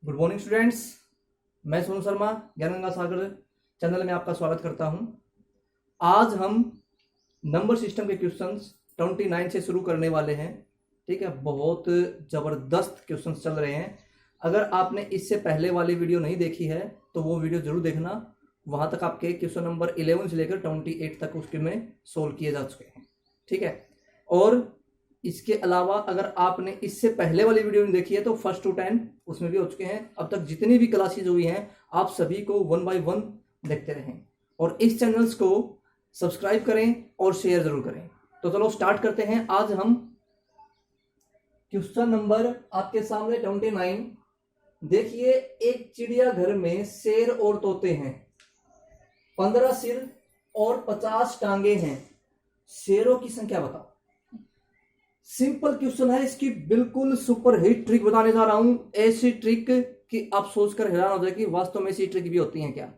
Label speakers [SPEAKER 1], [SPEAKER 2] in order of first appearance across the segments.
[SPEAKER 1] Good morning students. मैं सोनू शर्मा ज्ञान Ganga Sagar channel में आपका स्वागत करता हूं। आज हम नंबर सिस्टम के क्वेश्चंस 29 से शुरू करने वाले हैं। ठीक है, बहुत ज़बरदस्त क्वेश्चंस चल रहे हैं। अगर आपने इससे पहले वाली वीडियो नहीं देखी है तो वो वीडियो जरूर देखना। वहां तक आपके क्वेश्चन नंबर 11 से लेकर 28 तक उसके में सोल्व किए जा चुके हैं। ठीक है, और इसके अलावा अगर आपने इससे पहले वाली वीडियो नहीं देखी है तो 1 to 10 उसमें भी हो चुके हैं। अब तक जितनी भी क्लासेज हुई हैं आप सभी को 1 by 1 देखते रहें और इस चैनल्स को सब्सक्राइब करें और शेयर जरूर करें। तो चलो स्टार्ट करते हैं। आज हम क्वेश्चन नंबर आपके सामने 29। देखिए, एक चिड़ियाघर में शेर और तोते हैं, 15 सिर और 50 टांगे हैं। शेरों की संख्या बताओ। सिंपल क्वेश्चन है, इसकी बिल्कुल सुपर हिट ट्रिक बताने जा रहा हूं। ऐसी ट्रिक कि आप सोचकर हैरान हो जाए कि वास्तव में ऐसी ट्रिक भी होती है क्या।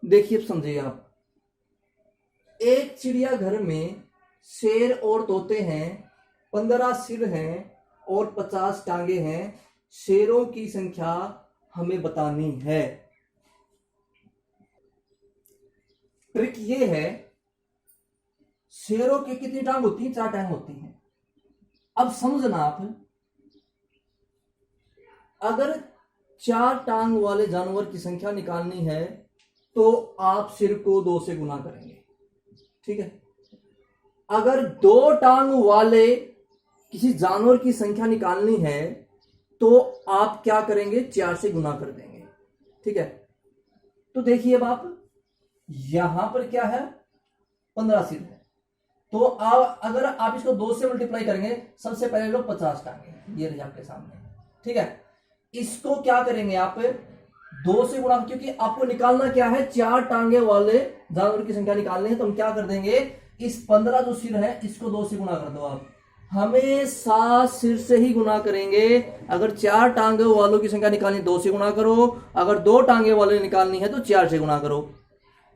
[SPEAKER 1] देखिए, समझिए आप। एक चिड़ियाघर में शेर और तोते हैं, 15 सिर हैं और 50 टांगे हैं। शेरों की संख्या हमें बतानी है। ट्रिक ये है, शेरों की कितनी टांग होती है? 4 टांग होती हैं। अब समझना आप, अगर 4 टांग वाले जानवर की संख्या निकालनी है तो आप सिर को 2 से गुना करेंगे। ठीक है, अगर 2 टांग वाले किसी जानवर की संख्या निकालनी है तो आप क्या करेंगे? 4 से गुना कर देंगे। ठीक है, तो देखिए अब आप यहां पर क्या है? 15 सिर है, तो आप अगर आप इसको 2 से मल्टीप्लाई करेंगे, सबसे पहले लो 50 टांगे, ये रहे आपके सामने। ठीक है, इसको क्या करेंगे आप? 2 से गुणा, क्योंकि आपको निकालना क्या है? 4 टांगे वाले जानवर की संख्या निकालनी है। तो हम क्या कर देंगे? इस 15 जो सिर है इसको 2 से गुणा कर दो। आप हमेशा सिर से ही गुणा करेंगे। अगर 4 टांगे वालों की संख्या निकालनी 2 से गुणा करो, अगर 2 टांगे वाले निकालनी है तो 4 से गुणा करो।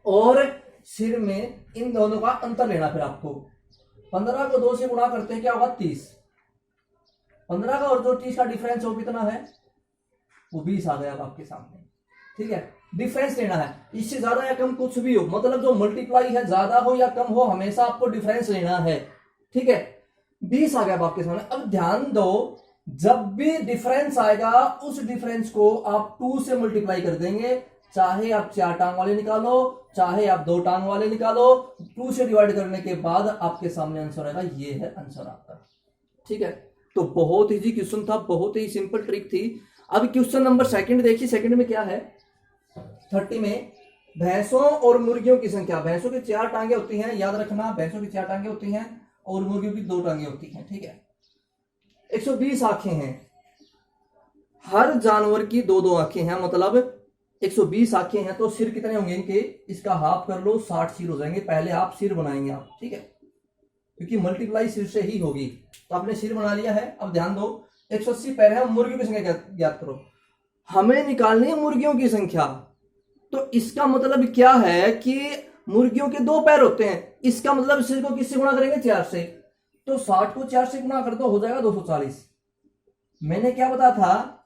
[SPEAKER 1] और सिर में इन दोनों का अंतर लेना। फिर आपको 15 को 2 से गुणा करते हैं, क्या होगा? 30। 15 का और जो 30 का डिफरेंस हो कितना है? वो 20 आ गया अब आपके सामने। ठीक है, डिफरेंस लेना है। इससे ज्यादा या कम कुछ भी हो, मतलब जो मल्टीप्लाई है ज्यादा हो या कम हो, हमेशा आपको डिफरेंस लेना है। ठीक है, 20 आ गया अब आपके सामने। अब ध्यान दो, जब भी डिफरेंस आएगा उस डिफरेंस को आप 2 से मल्टीप्लाई कर देंगे। चाहे आप 4 टांग वाले निकालो, चाहे आप 2 टांग वाले निकालो, 2 से डिवाइड करने के बाद आपके सामने आंसर आएगा। ये है आंसर आपका। ठीक है, तो बहुत इजी क्वेश्चन था, बहुत ही सिंपल ट्रिक थी। अब क्वेश्चन नंबर 2 देखिए। सेकंड में क्या है? 30 में भैंसों और मुर्गियों की संख्या। भैंसों की 4 टांगे होती हैं, याद रखना, भैंसों की 4 टांगे होती हैं और मुर्गियों की 2 टांगे होती हैं। ठीक है, 120 आंखें हैं, हर जानवर की 2-2 आंखें हैं, मतलब 120 आंखें हैं। तो सिर कितने होंगे इनके? इसका हाफ कर लो, 60 सिर हो जाएंगे। पहले आप सिर बनाएंगे आप। ठीक है, क्योंकि मल्टीप्लाई सिर से ही होगी। तो आपने सिर बना लिया है। अब ध्यान दो, 180 पैर है, मुर्गियों की संख्या ज्ञात करो। हमें निकालनी है मुर्गियों की संख्या। तो इसका मतलब क्या है कि मुर्गियों के 2 पैर होते हैं। इसका मतलब सिर को किससे गुणा करेंगे? 4 से। तो 60 को 4 से गुणा कर दो, हो जाएगा 240। मैंने क्या बताया था?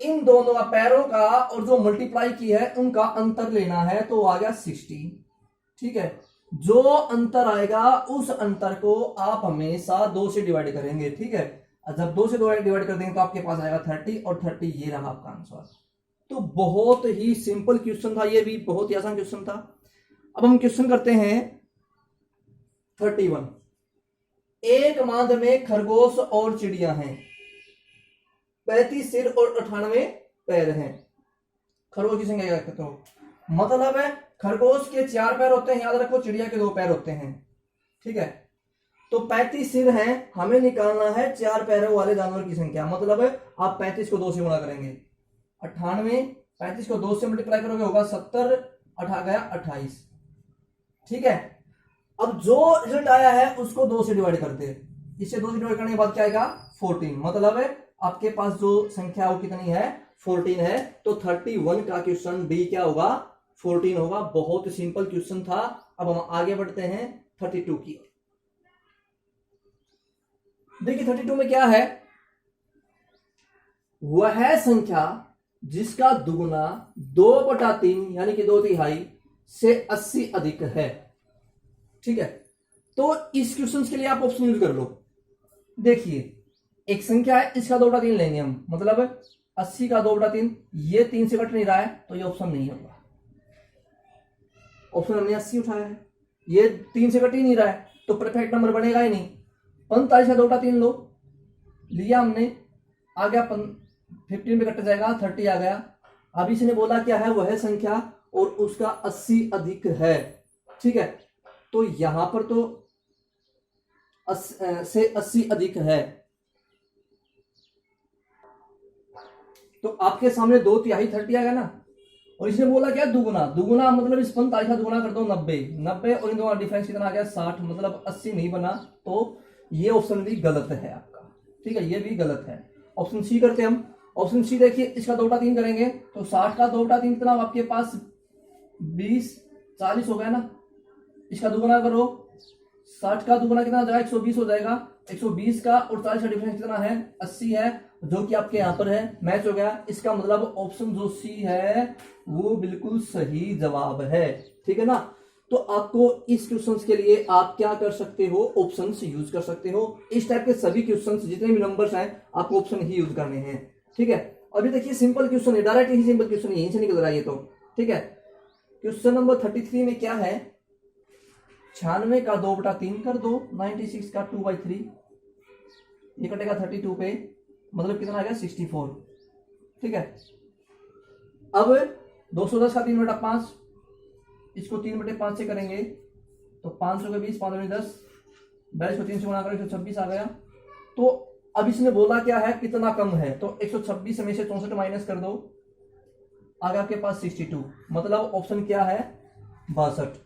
[SPEAKER 1] इन दोनों का, पैरों का और जो मल्टीप्लाई की है उनका अंतर लेना है। तो आ गया 60। ठीक है, जो अंतर आएगा उस अंतर को आप हमेशा 2 से डिवाइड करेंगे। ठीक है, जब 2 से डिवाइड कर देंगे तो आपके पास आएगा 30 और 30 ये रहा आपका आंसर। तो बहुत ही सिंपल क्वेश्चन था, ये भी बहुत ही आसान क्वेश्चन था। अब हम क्वेश्चन करते हैं 31। एक माद में खरगोश और चिड़िया हैं, 35 सिर और 98 पैर हैं। खरगोश की संख्या याद करते हो, मतलब है खरगोश के 4 पैर होते हैं, याद रखो, चिड़िया के 2 पैर होते हैं। ठीक है, तो 35 सिर हैं, हमें निकालना है 4 पैरों वाले जानवर की संख्या। मतलब है आप 35 को 2 से गुणा करेंगे, 98, 35 को 2 से मल्टीप्लाई करोगे होगा 70, 8 गया 28। ठीक है, अब जो रिजल्ट आया है उसको 2 से डिवाइड कर दे। इससे 2 से डिवाइड करने के बाद क्या आएगा? 14। मतलब है आपके पास जो संख्या वो कितनी है? 14 है। तो 31 का क्वेश्चन डी क्या होगा? 14 होगा। बहुत सिंपल क्वेश्चन था। अब हम आगे बढ़ते हैं 32 की। देखिए 32 में क्या है? वह संख्या जिसका दुगुना 2/3 यानी कि 2/3 से 80 अधिक है। ठीक है, तो इस क्वेश्चन के लिए आप ऑप्शन यूज कर लो। देखिए एक संख्या है, इसका 2/3 लेंगे हम, मतलब 80 का 2/3, ये 3 से कट नहीं रहा है तो ये ऑप्शन नहीं होगा। ऑप्शन हमने 80 उठाया है, ये 3 से कट ही नहीं रहा है तो परफेक्ट नंबर बनेगा ही नहीं। 45 का 2/3 लो, लिया हमने, आ गया 15 पे कट जाएगा, 30 आ गया। अब इसने बोला क्या है, वह संख्या और उसका 80 अधिक है। ठीक है, तो यहां पर तो से 80 अधिक है, तो आपके सामने 2/3 30 आ गया ना। और इसने बोला क्या, दुगुना, दुगुना मतलब इस 45 का दुगुना कर दो 90, 90 और इन दोनों का डिफरेंस कितना आ गया 60, मतलब 80 नहीं बना, तो ये ऑप्शन भी गलत है आपका। ठीक है, ये भी गलत है। ऑप्शन सी करते हैं हम। ऑप्शन सी देखिए, इसका 2/3 करेंगे तो 60 का 2/3 कितना आपके पास 20 40 हो गया ना। इसका दुगुना करो, 60 का दुगुना कितना हो जाएगा 120 हो जाएगा। 120 का और 40 का डिफरेंस कितना है 80 है, जो कि आपके यहां पर है, मैच हो गया। इसका मतलब ऑप्शन जो सी है वो बिल्कुल सही जवाब है। ठीक है ना, तो आपको इस क्वेश्चन के लिए आप क्या कर सकते हो, ऑप्शन यूज कर सकते हो। इस टाइप के सभी क्वेश्चन जितने भी नंबर्स हैं आपको ऑप्शन ही यूज करने हैं। ठीक है, अभी देखिए सिंपल क्वेश्चन है, डायरेक्ट ही सिंपल क्वेश्चन यहीं से निकल रहा है ये तो। ठीक है, क्वेश्चन नंबर 33 में क्या है, 96 का 2/3 कर दो, 96 का 2/3, ये कटेगा 32 पे, मतलब कितना आ गया 64। ठीक है, अब 210 का 3/5, इसको 3/5 से करेंगे तो 500 के 20, 5 में 10, 42 को 3 से गुणा करें 126 आ गया। तो अब इसने बोला क्या है, कितना कम है, तो 126 में से 64 माइनस कर दो, आ गया आपके पास 62, मतलब ऑप्शन क्या है 62।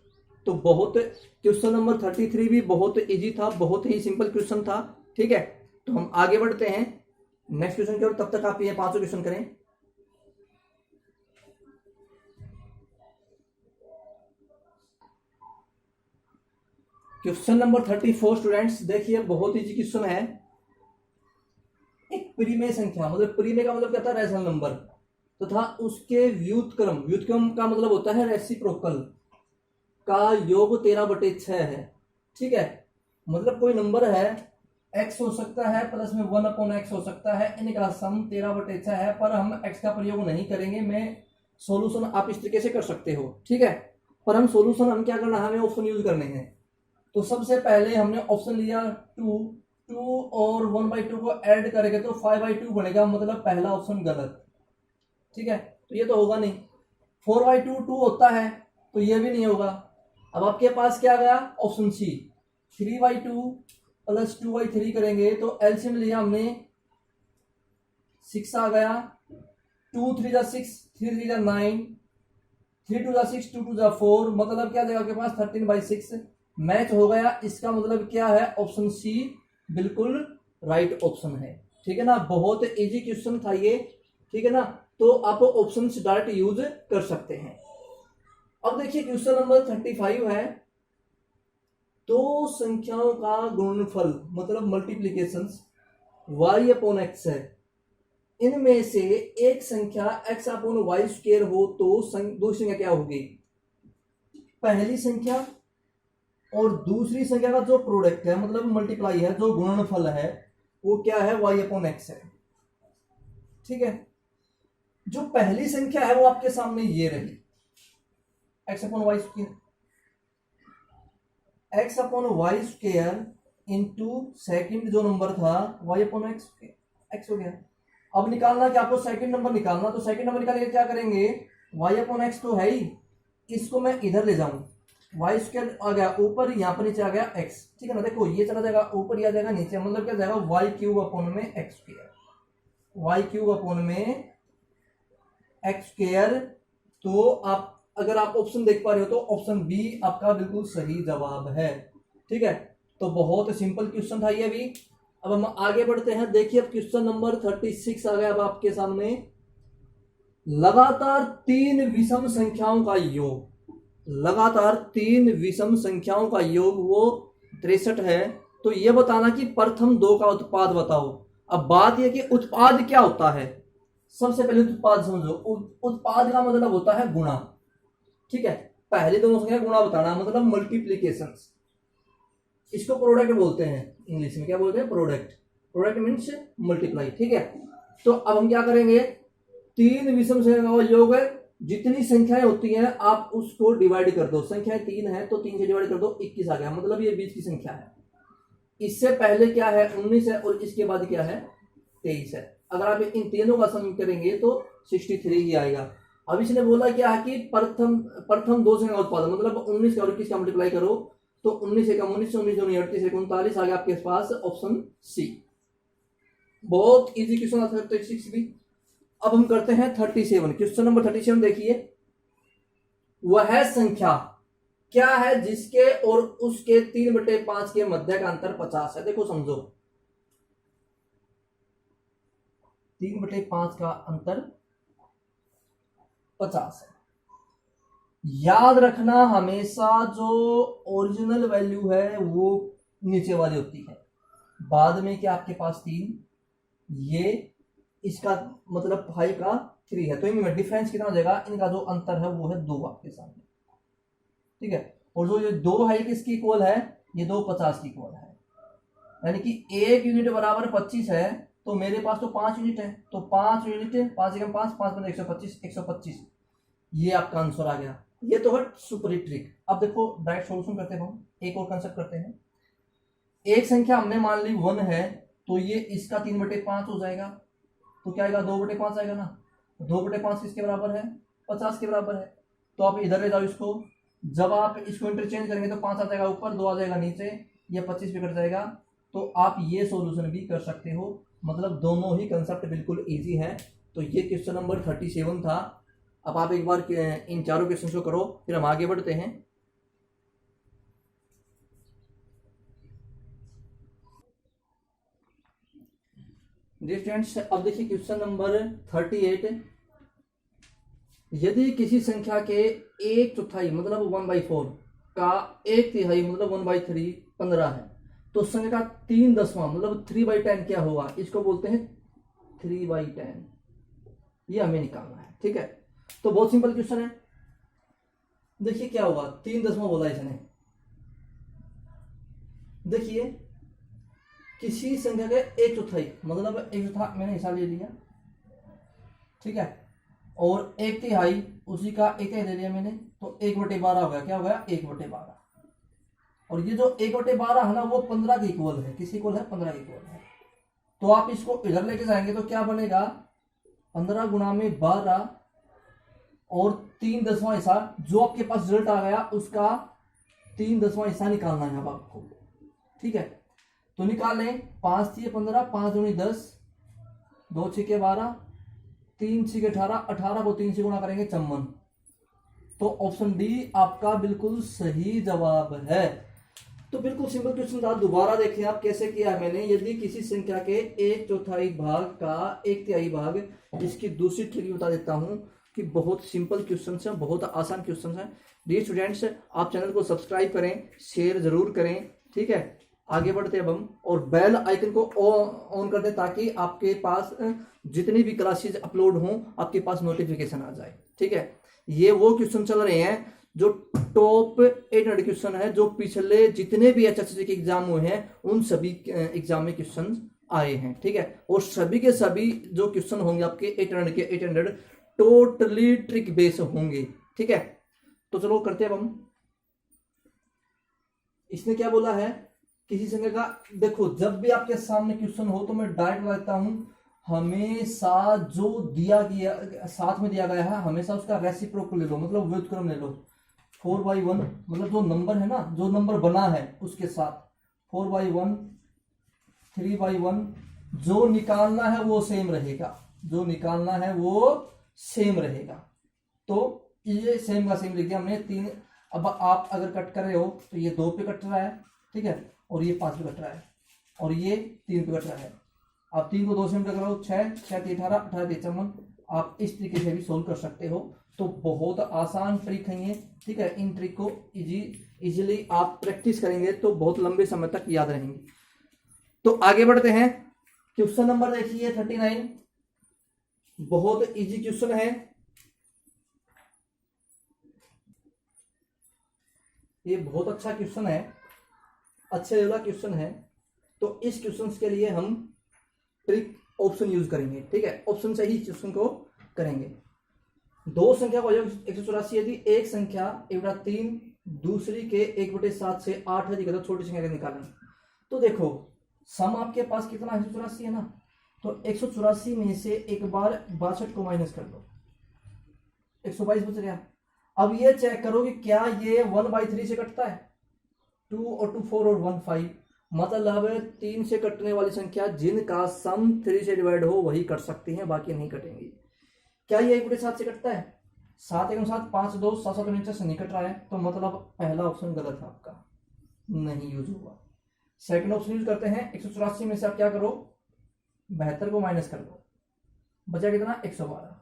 [SPEAKER 1] तो बहुत क्वेश्चन नंबर 33 भी बहुत इजी था, बहुत ही सिंपल क्वेश्चन था। ठीक है, तो हम आगे बढ़ते हैं नेक्स्ट क्वेश्चन की ओर, तब तक आप ये 5 क्वेश्चन करें। क्वेश्चन नंबर 34 स्टूडेंट्स, देखिए बहुत इजी क्वेश्चन है। एक परिमेय संख्या, मतलब परिमेय का मतलब क्या था, रैशनल नंबर, तथा उसके व्युत्क्रम, व्युत्क्रम का मतलब होता है रेसिप्रोकल का योग 13/6 है। ठीक है, मतलब कोई नंबर है x हो सकता है प्लस में 1/x हो सकता है, इनका सम 13/6 है, पर हम x का प्रयोग नहीं करेंगे। मैं सॉल्यूशन आप इस तरीके से कर सकते हो। ठीक है, पर हम सॉल्यूशन हम क्या करना है, हमें ऑप्शन यूज करने हैं। तो सबसे पहले हमने ऑप्शन लिया 2 और 1/2 को ऐड करेंगे तो 5/2 बनेगा, मतलब पहला ऑप्शन गलत। ठीक है, तो ये तो होगा नहीं। 4/2 2 होता है तो ये भी नहीं होगा। अब आपके पास क्या गया, ऑप्शन सी 3/2 प्लस 2/3 करेंगे तो एलसीएम लिया हमने 6 आ गया, 2 3 जा 6, 3 3 जा 9, 3 2 जा 6, 2 2 जा 4, मतलब क्या जाएगा आपके पास 13/6, मैच हो गया। इसका मतलब क्या है, ऑप्शन सी बिल्कुल राइट ऑप्शन है। ठीक है ना, बहुत इजी क्वेश्चन था ये। ठीक है ना, तो आप ऑप्शन डायरेक्ट यूज कर सकते हैं। अब देखिए क्वेश्चन नंबर 35 है, दो संख्याओं का गुणनफल मतलब मल्टीप्लीकेशन y/x है, इनमें से एक संख्या x/y² हो तो दूसरी संख्या क्या होगी। पहली संख्या और दूसरी संख्या का जो प्रोडक्ट है, मतलब मल्टीप्लाई है, जो गुणनफल है वो क्या है, y/x है। ठीक है, जो पहली संख्या है वो आपके सामने ये रही, x/y² इंटू सेकंड जो नंबर था y/x हो गया। अब निकालना क्या, आपको सेकंड नंबर निकालना, तो सेकंड नंबर निकालने क्या करेंगे, y/x तो है ही, इसको मैं इधर ले जाऊं, y² आ गया ऊपर, यहां पर नीचे आ गया x। ठीक है ना, देखो ये चला जाएगा ऊपर, ये आ जाएगा नीचे, मतलब क्या जाएगा y³ y³ x²। तो आप अगर आप ऑप्शन देख पा रहे हो तो ऑप्शन बी आपका बिल्कुल सही जवाब है। ठीक है, तो बहुत सिंपल क्वेश्चन था ये भी। अब हम आगे बढ़ते हैं, देखिए अब क्वेश्चन नंबर 36 आ गया अब आपके सामने। लगातार 3 विषम संख्याओं का योग, लगातार 3 विषम संख्याओं का योग वो 63 है, तो ये बताना कि प्रथम 2 का उत्पाद बताओ। अब बात यह कि उत्पाद क्या होता है, सबसे पहले उत्पाद समझो। उत्पाद का मतलब होता है गुणा, ठीक है। पहले दोनों संख्या गुणा बताना मतलब मल्टीप्लीकेशन। इसको प्रोडक्ट बोलते हैं, इंग्लिश में क्या बोलते हैं, प्रोडक्ट। प्रोडक्ट मीन्स मल्टीप्लाई, ठीक है। तो अब हम क्या करेंगे, तीन विषम संख्याओं का योग है, जितनी संख्याएं होती हैं आप उसको डिवाइड कर दो। संख्याएं तीन है तो 3 से डिवाइड कर दो, 21 आ गया, मतलब ये 20 की संख्या है। इससे पहले क्या है 19 है, और इसके बाद क्या है 23 है। अगर आप इन तीनों का सम करेंगे तो 63 ही आएगा। अब इसने बोला क्या है कि प्रथम दो संख्या उत्पादन, मतलब 19 और 21 का मल्टीप्लाई करो तो 19 से 19 38 से 39 आ गया आपके पास, ऑप्शन सी। बहुत इजी क्वेश्चन आता है 36 भी। अब हम करते हैं 37, क्वेश्चन नंबर 37 देखिए। वह संख्या क्या है जिसके और उसके 3/5 के मध्य का अंतर 50 है। देखो समझो, 3/5 का अंतर 50 है। याद रखना हमेशा जो ओरिजिनल वैल्यू है वो नीचे वाली होती है, बाद में क्या आपके पास 3, ये इसका मतलब 5 का 3 है, तो इनमें डिफरेंस कितना हो जाएगा, इनका जो अंतर है वो है 2 आपके सामने, ठीक है। और जो ये 2 है किसकी इक्वल है, ये 2 50 की इक्वल है, यानी कि 1 यूनिट बराबर 25 है, तो मेरे पास तो 5 यूनिट है, तो 5 यूनिट 5 एकम 5 5 बने 125, 125, ये आपका आंसर आ गया। ये तो है सुपर ट्रिक। अब देखो डायरेक्ट सॉल्यूशन करते हैं हम, एक और कंसेप्ट करते हैं। एक संख्या हमने मान ली 1 है, तो ये इसका 3/5 हो जाएगा, तो क्या आएगा 2/5 आएगा ना। 2/5 किसके बराबर है, 50 के बराबर है। तो आप इधर ले जाओ इसको, जब आप इसको इंटरचेंज करेंगे तो 5 आ जाएगा ऊपर, 2 आ जाएगा नीचे, ये 25 पे कट जाएगा। तो आप ये सॉल्यूशन भी कर सकते हो, मतलब दोनों ही कंसेप्ट बिल्कुल इजी है। तो ये क्वेश्चन नंबर 37 था। अब आप एक बार इन चारों क्वेश्चन को करो, फिर हम आगे बढ़ते हैं। स्टूडेंट्स अब देखिए क्वेश्चन नंबर 38। यदि किसी संख्या के 1/4 मतलब 1/4 का 1/3 मतलब 1/3 15 है, तो संख्या का 3/10 मतलब 3/10 क्या होगा, इसको बोलते हैं 3/10। ये हमें निकालना है, ठीक है। तो बहुत सिंपल क्वेश्चन है। देखिए क्या होगा, 3/10 बोला इसने। देखिए किसी संख्या के 1/4 मतलब 1/4 मैंने हिसाब ले लिया, ठीक है, और 1/3 उसी का 1/3 ले लिया मैंने, तो 1/12 हो गया। क्या हो गया 1/12। और ये जो 1/12 है ना वो 15 के इक्वल है, किसी इक्वल है 15 के इक्वल है। तो आप इसको इधर लेके जाएंगे तो क्या बनेगा, 15 गुणा में 12 और 3/10 हिस्सा, जो आपके पास रिजल्ट आ गया उसका 3/10 हिस्सा निकालना है अब आपको, ठीक है। तो निकाल लें, 5 थी 15, 5 दूनी 10, 2 6 12, 3 6 18, 18 को 3 से गुणा करेंगे 54। तो ऑप्शन डी आपका बिल्कुल सही जवाब है। तो बिल्कुल सिंपल क्वेश्चन था, दोबारा देखें आप कैसे किया है मैंने। यदि किसी संख्या के 1/4 भाग का 1/3 भाग, इसकी दूसरी ट्रिक बता देता हूं कि बहुत सिंपल क्वेश्चन है, बहुत आसान क्वेश्चन है। डियर स्टूडेंट्स आप चैनल को सब्सक्राइब करें, शेयर जरूर करें, ठीक है। आगे बढ़ते अब हम, और बेल आइकन को ऑन कर दें ताकि आपके पास जितनी भी क्लासेस अपलोड हों आपके पास नोटिफिकेशन आ जाए, ठीक है। ये वो क्वेश्चन चल रहे हैं जो टॉप 800 क्वेश्चन है, जो पिछले जितने भी HSC के एग्जाम हुए हैं उन सभी एग्जाम में क्वेश्चन आए हैं, ठीक है। और सभी के सभी जो क्वेश्चन होंगे आपके 800 के 800 टोटली ट्रिक बेस होंगे, ठीक है। तो चलो करते हैं अब हम। इसने क्या बोला है, किसी संख्या का, देखो जब भी आपके सामने क्वेश्चन हो तो मैं डायरेक्ट बताता हूं, हमेशा जो दिया गया साथ में दिया गया है हमेशा उसका रेसिप्रोकल ले लो, मतलब व्युत्क्रम ले लो। 4/1 मतलब जो नंबर है ना, जो नंबर बना है उसके साथ 4/1 3/1, जो निकालना है वो सेम रहेगा, जो निकालना है वो सेम रहेगा। तो ये सेम का सेम लिख दिया हमने 3। अब आप अगर कट कर रहे हो तो ये 2 पे कट रहा है, ठीक है, और ये 5 पे कट रहा है, और ये 3 पे कट रहा है। आप 3 को 2 से मल्टीप्लाई करो, 6 6 18 18 53। आप इस तरीके से भी सोल्व कर सकते हो। तो बहुत आसान ट्रिक है ये, ठीक है। इन ट्रिक को इजीली आप प्रैक्टिस करेंगे तो बहुत लंबे समय तक याद रहेंगे। तो आगे बढ़ते हैं, क्वेश्चन नंबर देखिए 39। बहुत इजी क्वेश्चन है, ये बहुत अच्छा क्वेश्चन है, अच्छे लेवल का क्वेश्चन है। तो इस क्वेश्चन के लिए हम ट्रिक ऑप्शन यूज करेंगे, ठीक है, ऑप्शन से ही क्वेश्चन को करेंगे। दो संख्या का योग 184, यदि एक संख्या 1/3 दूसरी के 1/7 से 8 अधिक है तो छोटी संख्या का निकालना। तो देखो सम आपके पास कितना 184 है ना, तो 184 में से एक बार 62 को माइनस कर दो, 122 बच गया। अब ये चेक करो कि क्या ये 1/3 से कटता है, 2 और 2 4 और 1 5, मतलब 3 से कटने वाली संख्या जिनका सम 3 से डिवाइड हो वही कट सकती हैं, बाकी नहीं कटेंगी। क्या ये 1/7 से कटता है, 7 1 7 5 2 7 7 नीचे से नहीं कट रहा है, तो मतलब पहला ऑप्शन गलत है आपका, नहीं यूज हुआ। सेकंड ऑप्शन यूज करते हैं, 184 में से आप क्या करो 72 को माइनस कर दो, बचा कितना 112।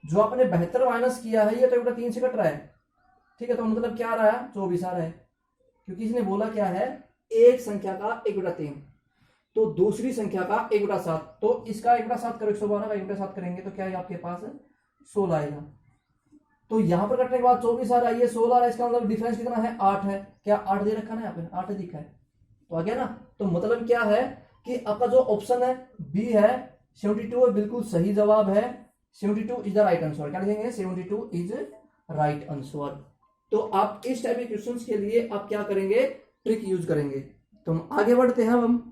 [SPEAKER 1] जो आपने 72 माइनस किया है ये तो 1/3 से कट रहा है, ठीक है, तो मतलब क्या आ रहा है 24 आ रहा है, क्योंकि इसने बोला क्या है एक संख्या का 1/3 तो दूसरी संख्या का 1/7, तो इसका 1/7 करो, 112 का 1/7 करेंगे तो क्या है आपके पास 16 आएगा। तो यहां पर कटने के बाद 24 आ रहा है, ये 16 आ रहा है, इसका मतलब डिफरेंस कितना है 8 है, क्या 8 दे रखा ना यहाँ पे 8 दिखा है, तो आ गया ना। तो मतलब क्या है कि आपका जो ऑप्शन है बी है 72 बिल्कुल सही जवाब है, 72 इज द राइट आंसर। क्या लिखेंगे 72 इज राइट आंसर। तो आप इस टाइप के क्वेश्चंस के लिए आप क्या करेंगे ट्रिक यूज करेंगे। तो हम आगे बढ़ते हैं, हम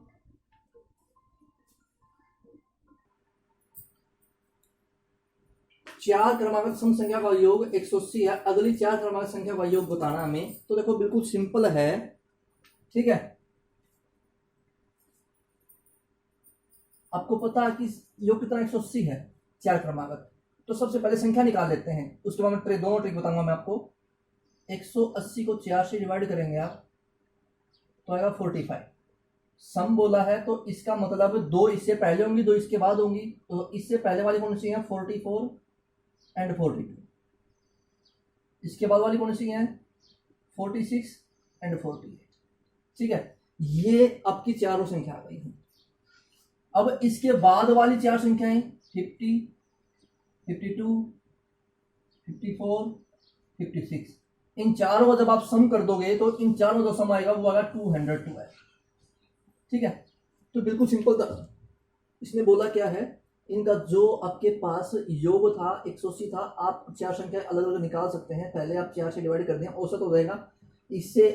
[SPEAKER 1] चार क्रमांक सम संख्या का योग 180 है, अगली चार क्रमांक संख्या का योग बताना हमें। तो देखो बिल्कुल सिंपल है, ठीक है, आपको पता है कि योग कितना 180 है चार क्रमागत। तो सबसे पहले संख्या निकाल लेते हैं, उसके बाद मैं दोनों ट्रिक बताऊंगा मैं आपको। 180 को 4 से डिवाइड करेंगे आप तो आएगा 45। सम बोला है तो इसका मतलब दो इससे पहले होंगी दो इसके बाद होंगी, तो इससे पहले वाली कौन सी है 44 एंड 42, इसके बाद वाली कौन सी है 46 एंड 48, ठीक है। ये आपकी चारों संख्या आ गई है। अब इसके बाद वाली चार संख्याएं 50 52 54 56, इन चारों का जब आप सम कर दोगे तो इन चारों का सम आएगा वो आएगा 212, ठीक है। तो बिल्कुल सिंपल था, इसने बोला क्या है इनका जो आपके पास योग था 180 था, आप चार संख्या अलग अलग निकाल सकते हैं। पहले आप 4 से डिवाइड कर दें, औसत हो जाएगा, इससे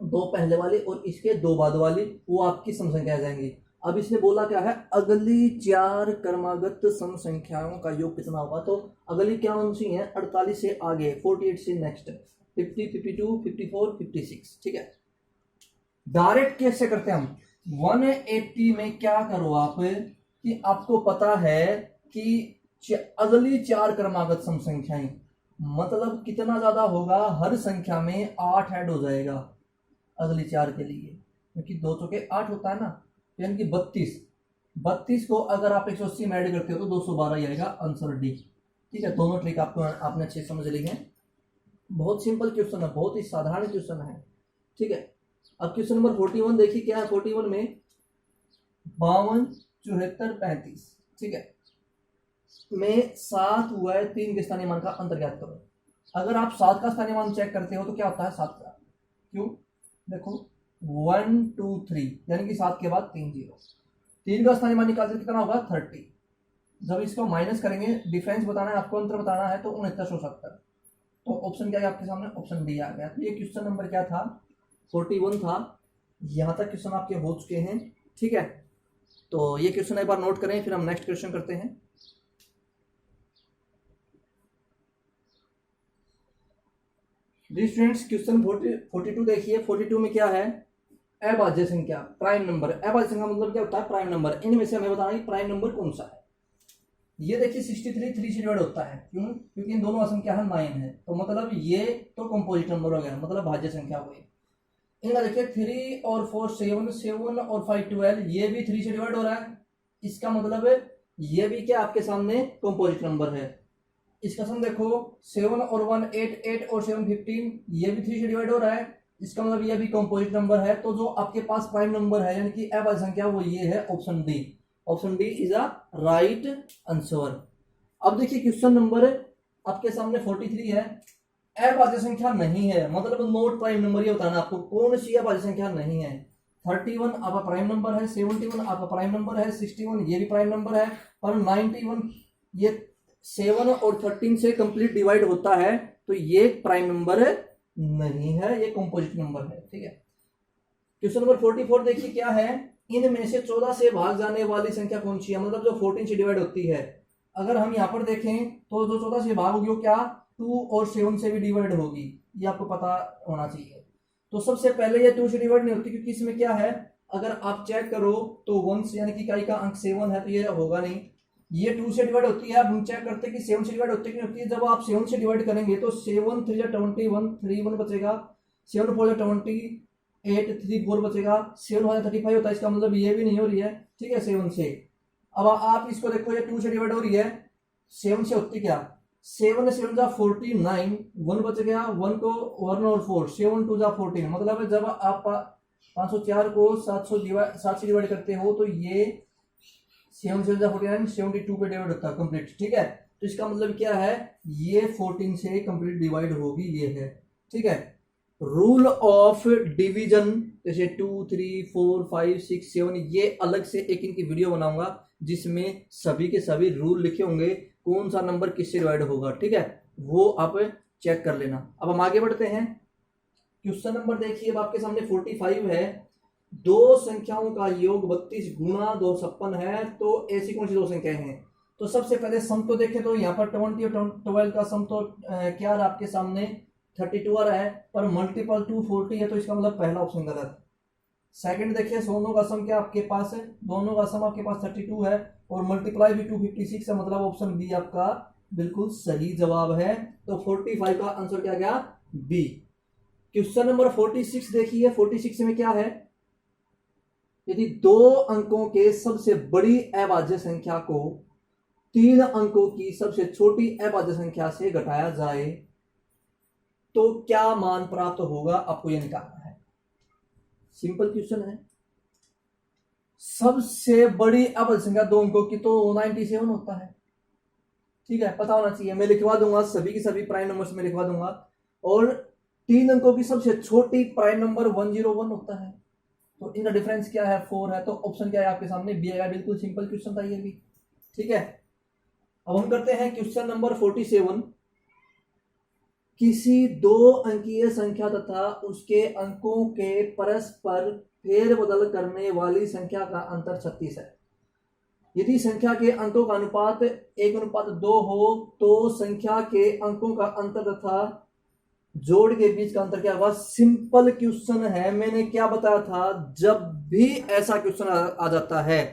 [SPEAKER 1] दो पहले वाली और इसके दो बाद वाली वो आपकी सम संख्या आ जाएंगी। अब इसने बोला क्या है अगली चार क्रमागत सम संख्याओं का योग कितना होगा, तो अगली क्या कौन सी है 48 से आगे, 48 से नेक्स्ट 50 52 54 56, ठीक है। डायरेक्ट कैसे करते हैं हम 180 में क्या करो आप कि आपको पता है कि अगली चार क्रमागत सम संख्याएं मतलब कितना ज्यादा होगा, हर संख्या में 8 ऐड हो जाएगा अगली चार के लिए, क्योंकि 2 चौके 8 होता है ना, यानी कि 32 को अगर आप 180 में ऐड करते हो तो 212 ही आएगा, आंसर डी, ठीक है। दोनों ट्रिक आपको आपने अच्छे समझ ली है, बहुत सिंपल क्वेश्चन है, बहुत ही साधारण क्वेश्चन है, ठीक है। अब क्वेश्चन नंबर 41 देखिए क्या है, 41 में 52 74 35, ठीक है, में 7 हुआ है, 3 के स्थानीय मान का अंतर ज्ञात करो। अगर आप 7 का स्थानीय मान चेक करते हो तो क्या होता है 7 का, क्यों देखो 1 2 3 यानी कि 7 के बाद 3 0, 3 का स्थानीय मान निकालते कितना होगा 30, जब इसको माइनस करेंगे डिफरेंस बताना है आपको, अंतर बताना है, तो 6970। तो ऑप्शन क्या है आपके सामने, ऑप्शन डी आ गया। तो ये क्वेश्चन नंबर क्या था 41 था, यहां तक क्वेश्चन आपके हो चुके हैं, ठीक है। तो ये क्वेश्चन एक बार नोट करें, फिर हम नेक्स्ट क्वेश्चन करते हैं। स्टूडेंट्स क्वेश्चन 42 देखिए, 42 में क्या है अभाज्य संख्या प्राइम नंबर। अभाज्य संख्या मतलब क्या होता है प्राइम नंबर, इनमें से हमें बताना है प्राइम नंबर कौन सा है। ये देखिए 63 3 से डिवाइड होता है, क्यों, क्योंकि इन दोनों संख्या है 9 है, तो मतलब ये तो कंपोजिट नंबर हो गया, मतलब भाज्य संख्या हो गई। इनका देखिए 3 और 4 7 7 और 5 12, ये भी 3 से डिवाइड हो रहा है, इसका मतलब ये भी क्या आपके सामने कंपोजिट नंबर है। इसका सम देखो 7 और 1 8 8 और 7 15, ये भी 3 से डिवाइड हो रहा है, इसका मतलब ये भी कंपोजिट नंबर है। तो जो आपके पास प्राइम नंबर है यानी कि अभाज्य संख्या वो ये है option D, option D is a right answer. अब देखिए क्वेश्चन नंबर आपके सामने 43 है, अभाज्य संख्या नहीं है, मतलब नोट प्राइम नंबर। ये बताना आपको कौन सी अभाज्य संख्या नहीं है। 31 आपका प्राइम नंबर है, 71 आपका प्राइम नंबर है, 61 ये भी प्राइम नंबर है, पर 91 ये 7 और 13 से कंप्लीट डिवाइड होता है, तो ये प्राइम नंबर नहीं है, ये कंपोजिट नंबर है। ठीक है, क्वेश्चन नंबर 44 देखिए क्या है, इनमें से 14 से भाग जाने वाली संख्या कौन सी है, मतलब जो 14 से डिवाइड होती है। अगर हम यहाँ पर देखें तो जो 14 से भाग होगी वो क्या 2 और 7 से भी डिवाइड होगी, ये आपको पता होना चाहिए। तो सबसे पहले ये 2 से डिवाइड नहीं होती, क्योंकि इसमें क्या है, अगर आप चेक करो तो 1 यानी कि इकाई का अंक 7 है, तो ये होगा नहीं। ये 2 से डिवाइड होती है, अब हम चेक करते हैं कि 7 से डिवाइड होती है कि होती है। जब आप 7 से डिवाइड करेंगे तो 7 3 21 3 1 बचेगा, 7 4 20 8 3 4 बचेगा, 7 हो 35 होता है, इसका मतलब ये भी नहीं हो रही है। ठीक है, 7 से। अब आप इसको देखो, ये 2 से डिवाइड हो रही है, 7 से होती क्या, 7 7 जा 49, 1 बच गया, 1 को 1 और 4, 7 2 जा 14, मतलब जब आप 504 को 7 से डिवाइड करते हो तो ये 7 7 जा 49 72 पे डिवाइड होता है कंप्लीट। ठीक है, तो इसका मतलब क्या है, ये 14 से कंप्लीट डिवाइड होगी, ये है। ठीक है, रूल ऑफ डिवीजन जैसे 2 3 4 5 6 7, ये अलग से एक इनकी वीडियो बनाऊंगा जिसमें सभी के सभी रूल लिखे होंगे, कौन सा नंबर किससे डिवाइड होगा। ठीक है, वो आप चेक कर लेना। अब हम आगे बढ़ते हैं, क्वेश्चन नंबर देखिए, अब आपके सामने 45 है, दो संख्याओं का योग 32 गुना 2 56 है, तो ऐसी कौन सी दो संख्याएं हैं। तो सबसे पहले सम तो देखें, तो यहाँ पर 20 और 12 का सम तो क्या है आपके सामने 32 आ रहा है, पर मल्टीपल 240 है, तो इसका मतलब पहला ऑप्शन गलत। सेकंड देखिए, दोनों का सम क्या आपके पास है, दोनों का सम आपके पास 32 है और मल्टीप्लाई भी 256 है, मतलब ऑप्शन बी आपका बिल्कुल सही जवाब है। तो 45 का आंसर क्या गया, बी। क्वेश्चन नंबर 46 देखिए, 46 में क्या है, यदि 2 अंकों के सबसे बड़ी अभाज्य संख्या को 3 अंकों की सबसे छोटी अभाज्य संख्या से घटाया जाए तो क्या मान प्राप्त होगा, आपको यह निकालना है। सिंपल क्वेश्चन है। सबसे बड़ी अभाज्य संख्या 2 अंकों की तो 97 होता है। ठीक है, पता होना चाहिए, मैं लिखवा दूंगा, सभी की सभी प्राइम नंबर्स में लिखवा दूंगा। और 3 अंकों की सबसे छोटी प्राइम नंबर 101 होता है, तो इनका डिफरेंस क्या है, 4 है, तो ऑप्शन क्या है आपके सामने, बी आएगा। बिल्कुल सिंपल क्वेश्चन था ये भी। ठीक है, अब हम करते हैं क्वेश्चन नंबर 47। किसी 2 अंकीय संख्या तथा उसके अंकों के परस्पर फेरबदल करने वाली संख्या का अंतर 36 है। यदि संख्या के अंकों का अनुपात 1:2 हो तो संख्या के अंकों का अंतर तथा जोड़ के बीच का अंतर क्या होगा। सिंपल क्वेश्चन है, मैंने क्या बताया था, जब भी ऐसा क्वेश्चन आ जाता है,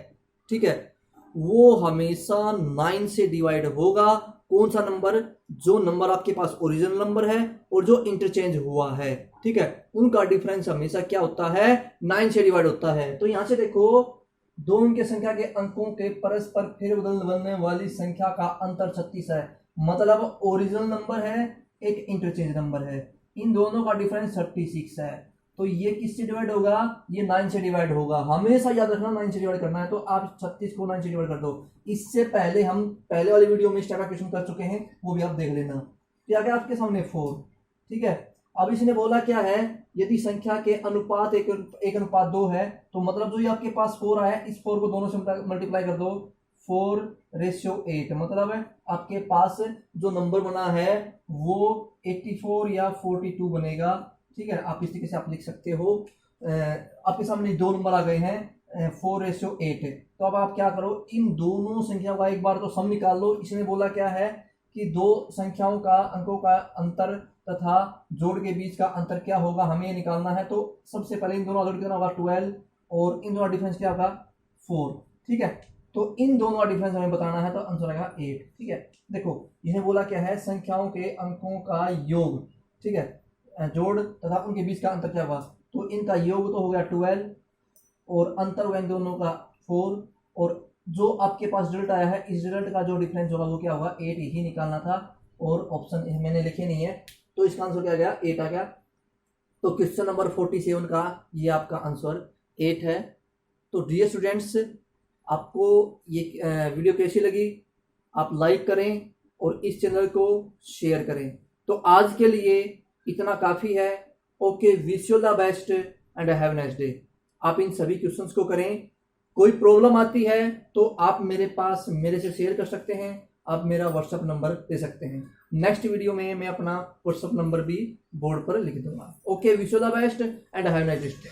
[SPEAKER 1] ठीक है, वो हमेशा 9 से डिवाइड होगा। कौन सा नंबर, जो नंबर आपके पास ओरिजिनल नंबर है और जो इंटरचेंज हुआ है, ठीक है, उनका डिफरेंस हमेशा क्या होता है, 9 से डिवाइड होता है। तो यहां से देखो, 2 अंकीय संख्या के अंकों के परस्पर फेरबदल बनने वाली संख्या का अंतर 36 है, मतलब ओरिजिनल नंबर है, एक इंटरचेंज नंबर है, इन दोनों का डिफरेंस 36 है। तो ये किससे डिवाइड होगा, ये 9 से डिवाइड होगा। हमेशा याद रखना 9 से डिवाइड करना है, तो आप 36 को 9 से डिवाइड कर दो। इससे पहले हम पहले वाली वीडियो में इस टाइप का क्वेश्चन कर चुके हैं, वो भी आप देख लेना। क्या क्या आपके सामने 4। ठीक है, अब इसने बोला क्या है, यदि संख्या के अनुपात 1:2 है, तो मतलब जो ये आपके पास 4 आया, इस 4 को दोनों से मल्टीप्लाई कर दो, 4:8, मतलब आपके पास जो नंबर बना है वो 84 या 42 बनेगा। ठीक है, आप इस तरीके से आप लिख सकते हो। आपके सामने 2 नंबर आ गए हैं 4:8। तो अब आप क्या करो, इन दोनों संख्याओं का एक बार तो सम निकाल लो। इसने बोला क्या है कि 2 संख्याओं का अंकों का अंतर तथा जोड़ के बीच का अंतर क्या होगा, हमें निकालना है। तो सबसे पहले इन दोनों का जोड़ कितना होगा 12, और इन दोनों का डिफरेंस क्या होगा 4। ठीक है, तो इन दोनों का डिफरेंस हमें बताना है, तो आंसर आएगा 8। ठीक है, देखो यह बोला क्या है, संख्याओं के अंकों का योग, ठीक है, जोड़ तथा उनके बीच का अंतर क्या होगा, तो इनका योग तो हो गया 12 और अंतर होगा इन दोनों का 4, और जो आपके पास रिजल्ट आया है, इस रिजल्ट का जो डिफरेंस होगा वो क्या होगा 8 ही निकालना था, और ऑप्शन मैंने लिखे नहीं है, तो इसका आंसर क्या गया 8 आ गया। तो क्वेश्चन नंबर 47 का ये आपका आंसर 8 है। तो डियर स्टूडेंट्स, आपको ये वीडियो कैसी लगी आप लाइक करें और इस चैनल को शेयर करें। तो आज के लिए इतना काफ़ी है। Okay, wish you the best and have nice day. आप इन सभी क्वेश्चंस को करें। कोई प्रॉब्लम आती है तो आप मेरे पास मेरे से शेयर कर सकते हैं, आप मेरा व्हाट्सअप नंबर दे सकते हैं। नेक्स्ट वीडियो में मैं अपना व्हाट्सअप नंबर भी बोर्ड पर लिख दूंगा। Okay, wish you the best and have nice day.